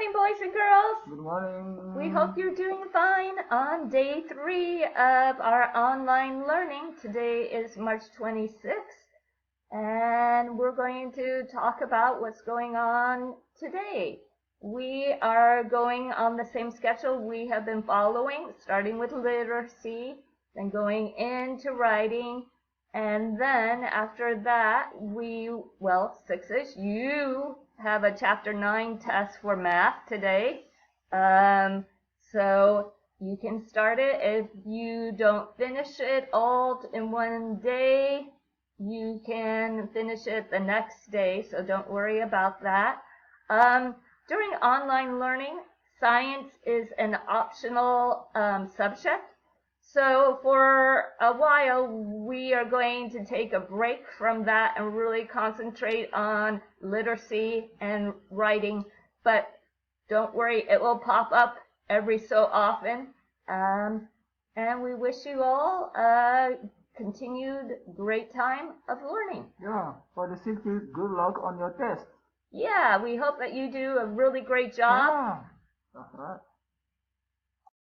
morning, boys and girls. Good morning. We hope you're doing fine on day 3 of our online learning. Today is March 26th, and we're going to talk about what's going on today. We are going on the same schedule we have been following, starting with literacy, then going into writing, and then after that, sixes, you have a chapter 9 test for math today. So you can start it. If you don't finish it all in one day, you can finish it the next day, so don't worry about that. During online learning, science is an optional subject. So for a while, we are going to take a break from that and really concentrate on literacy and writing. But don't worry, it will pop up every so often. And we wish you all a continued great time of learning. Yeah, for the sixties, good luck on your test. Yeah, we hope that you do a really great job. Yeah, that's right.